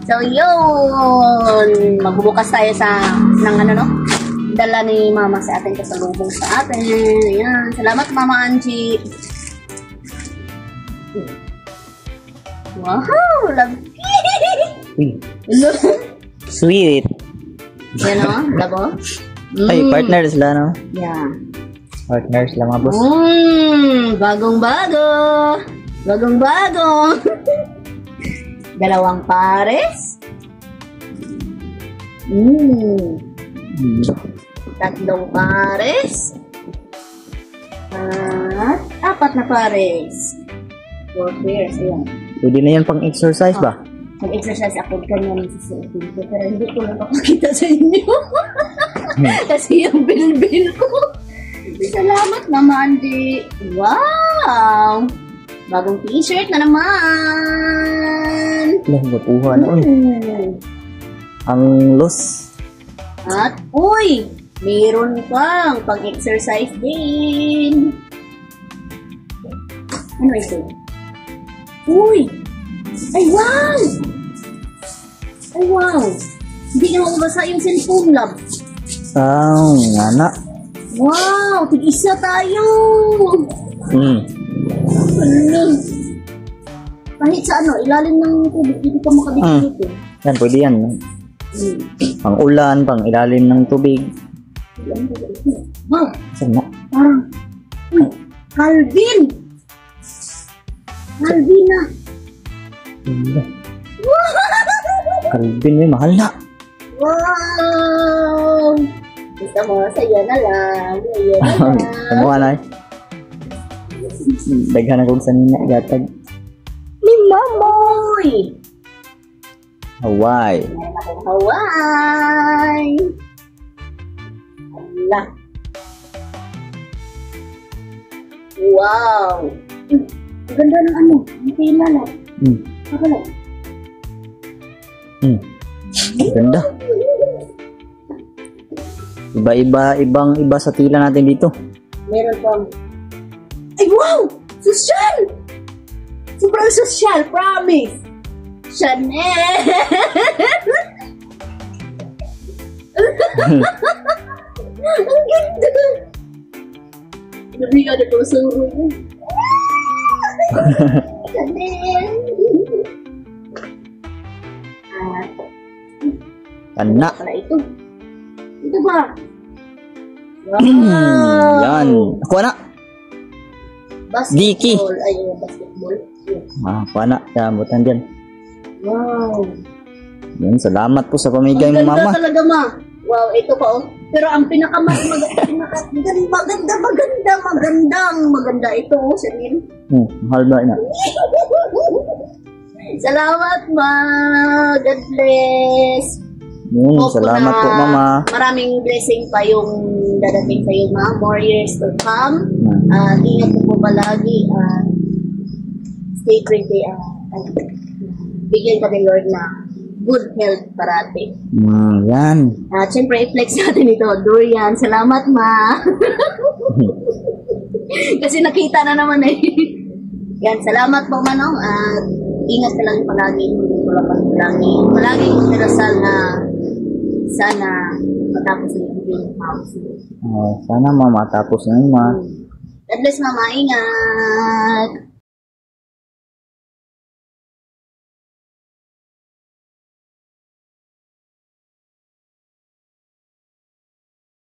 So, yun. Magbubukas tayo ng ano, no? Dala ni Mama sa atin, kasalubong sa atin. Ayan. Salamat, Mama Angie. Wow! Love. Sweet. Yan o, labo. Ay, partner sila, no? Yeah. Partners lang mga boss. Bagong-bago. Bagong-bago. Dalawang pares. Tatlong pares. At 4 na pares. 4 pairs, ayan. Pwede na yan pang exercise ba? Mag-exercise ako kanina sa cellphone ko, pero hindi ko napapakita sa inyo. Kasi yung bill ko. Salamat naman, di. Wow! Bagong t-shirt na naman. Lang, mapuha na. Ang loss. At, uy! Meron pang pang-exercise din. Ano ito? Uy! Ay, wow! Ay, wow! Hindi na mabasa yung cellphone, love. Nga na. Wow! Tig-isa tayo! Ano? Kahit sa ano, ilalim ng tubig, hindi ka makabigit eh. Yan, pwede yan. Pang ulan, pang ilalim ng tubig. Wow! Saan na? Parang, uy! Calvin! Calvin na! Calvin, may mahal na. Wow! Gusto mo, saya na lang. Saya na lang. Ano ka na? Daghan akong sanina, gatag. Mamoy! Hawaii. Meron akong Hawaii! Allah! Wow! Ang ganda ng ano, ang tila na. Pakala. Ganda. Ibang-iba sa tila natin dito. Meron pang... Ay, wow! Sosyal! Sobrang sosyal, promise! Chanel! Ang ganda! Nabiga na ito sa uro mo. Chanel! Anak. Pala ito. Ito ba? Yan. Ako na. Diki. Basketball. Ayun, basketball. Ako na. Yan, butan dyan. Wow. Yan, salamat po sa pamigay mo, Ang Mama. ganda talaga, Ma. Wow, ito pa, oh. Pero ang maganda ito, oh, Chanel. Mahal ba na? Salamat, Ma. God bless. Salamat po, Mama. Maraming blessing pa yung dadating sa iyo, Ma. More years to come. Ingat po palagi. Stay pretty. Bigyan ka ni Lord na good health parati. Yan. Siyempre, i-flex natin ito. Durian. Salamat, Ma. Kasi nakita na naman eh. Yan. Salamat po, Manong. Ingat ka lang palagi. Palagi magdarasal na sana matapos na yung house. Sana, Ma, matapos na yun, Ma. God bless, Mama. Ingat.